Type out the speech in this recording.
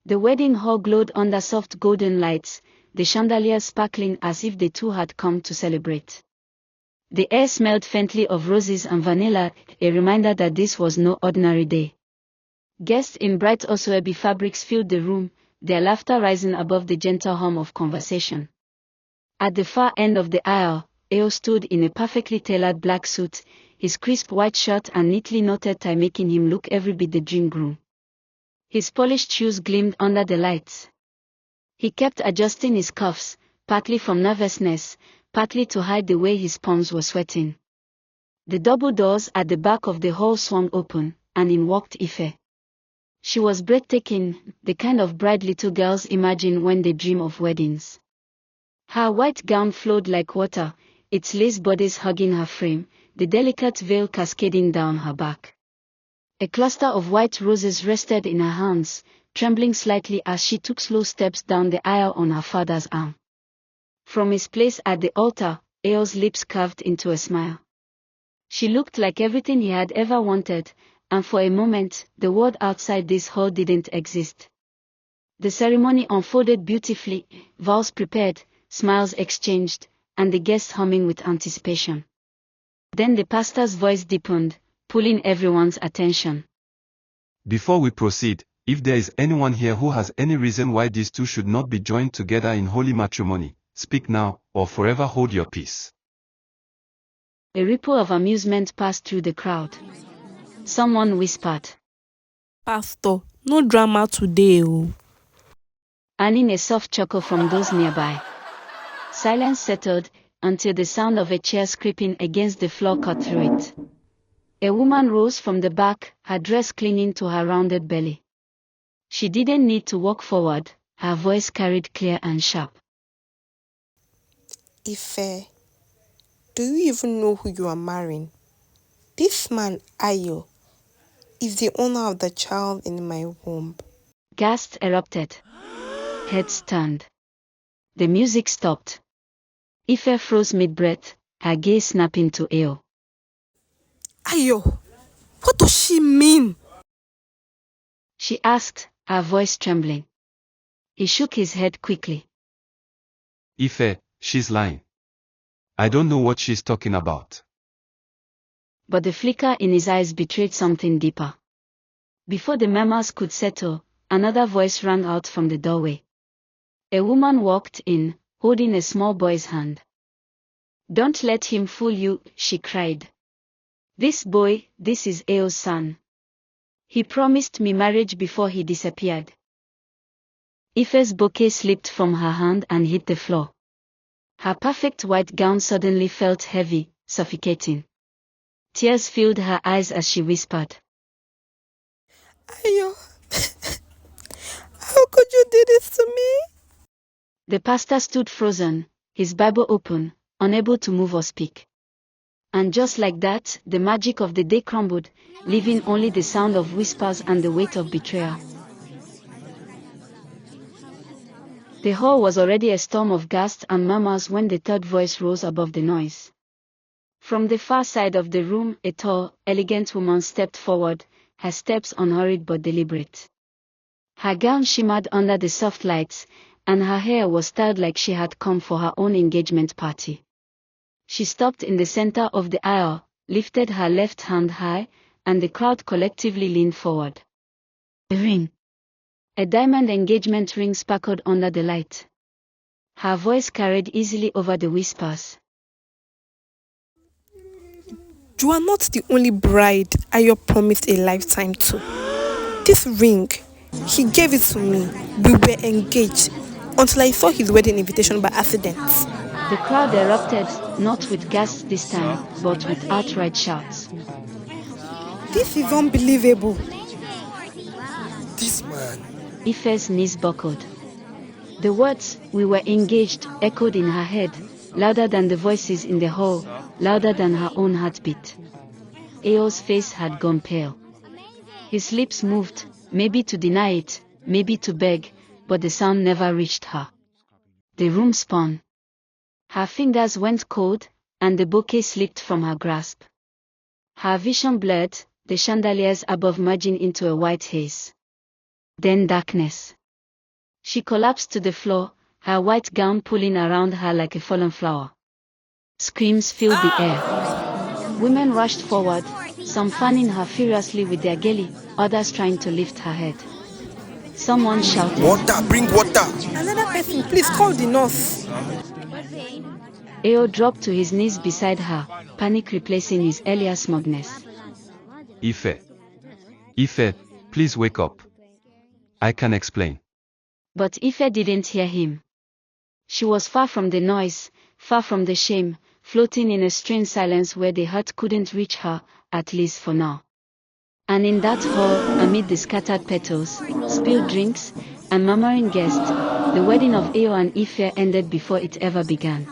The wedding hall glowed under soft golden lights, the chandeliers sparkling as if the two had come to celebrate. The air smelled faintly of roses and vanilla, a reminder that this was no ordinary day. Guests in bright Oswebi fabrics filled the room, their laughter rising above the gentle hum of conversation. At the far end of the aisle, Eo stood in a perfectly tailored black suit, his crisp white shirt and neatly knotted tie making him look every bit the dream groom. His polished shoes gleamed under the lights. He kept adjusting his cuffs, partly from nervousness, partly to hide the way his palms were sweating. The double doors at the back of the hall swung open, and in walked Ife. She was breathtaking, the kind of bride little girls imagine when they dream of weddings. Her white gown flowed like water, its lace bodice hugging her frame, the delicate veil cascading down her back. A cluster of white roses rested in her hands, trembling slightly as she took slow steps down the aisle on her father's arm. From his place at the altar, Eo's lips curved into a smile. She looked like everything he had ever wanted, and for a moment, the world outside this hall didn't exist. The ceremony unfolded beautifully, vows prepared, smiles exchanged, and the guests humming with anticipation. Then the pastor's voice deepened, pulling everyone's attention. Before we proceed, if there is anyone here who has any reason why these two should not be joined together in holy matrimony, speak now, or forever hold your peace. A ripple of amusement passed through the crowd. Someone whispered, Pastor, no drama today, oh. earning a soft chuckle from those nearby. Silence settled, until the sound of a chair scraping against the floor cut through it. A woman rose from the back, her dress clinging to her rounded belly. She didn't need to walk forward, her voice carried clear and sharp. Ife, do you even know who you are marrying? This man, Ayo, is the owner of the child in my womb. Gasps erupted. Heads turned. The music stopped. Ife froze mid-breath, her gaze snapping to Eo. Ayo, what does she mean? She asked, her voice trembling. He shook his head quickly. Ife, she's lying. I don't know what she's talking about. But the flicker in his eyes betrayed something deeper. Before the murmurs could settle, another voice rang out from the doorway. A woman walked in, holding a small boy's hand. Don't let him fool you, she cried. This is Eo's son. He promised me marriage before he disappeared. Ife's bouquet slipped from her hand and hit the floor. Her perfect white gown suddenly felt heavy, suffocating. Tears filled her eyes as she whispered, Ayo, how could you do this to me? The pastor stood frozen, his Bible open, unable to move or speak. And just like that, the magic of the day crumbled, leaving only the sound of whispers and the weight of betrayal. The hall was already a storm of gasps and murmurs when the third voice rose above the noise. From the far side of the room, a tall, elegant woman stepped forward, her steps unhurried but deliberate. Her gown shimmered under the soft lights, and her hair was styled like she had come for her own engagement party. She stopped in the center of the aisle, lifted her left hand high, and the crowd collectively leaned forward. A ring. A diamond engagement ring sparkled under the light. Her voice carried easily over the whispers. You are not the only bride Ayo promised a lifetime to. This ring, he gave it to me. We were engaged until I saw his wedding invitation by accident. The crowd erupted, not with gasps this time, but with outright shouts. This is unbelievable. This man. Ife's knees buckled. The words, "we were engaged," echoed in her head, louder than the voices in the hall, louder than her own heartbeat. Eo's face had gone pale. His lips moved, maybe to deny it, maybe to beg, but the sound never reached her. The room spun. Her fingers went cold, and the bouquet slipped from her grasp. Her vision blurred, the chandeliers above merging into a white haze. Then darkness. She collapsed to the floor, her white gown pulling around her like a fallen flower. Screams filled the air. Women rushed forward, some fanning her furiously with their geli, others trying to lift her head. Someone shouted, "Water, bring water!" Another person, please call the nurse. Ao dropped to his knees beside her, panic replacing his earlier smugness. Ife, please wake up. I can explain. But Ife didn't hear him. She was far from the noise, far from the shame, floating in a strange silence where the hurt couldn't reach her, at least for now. And in that hall, amid the scattered petals, spilled drinks, and murmuring guests, the wedding of Ao and Ife ended before it ever began.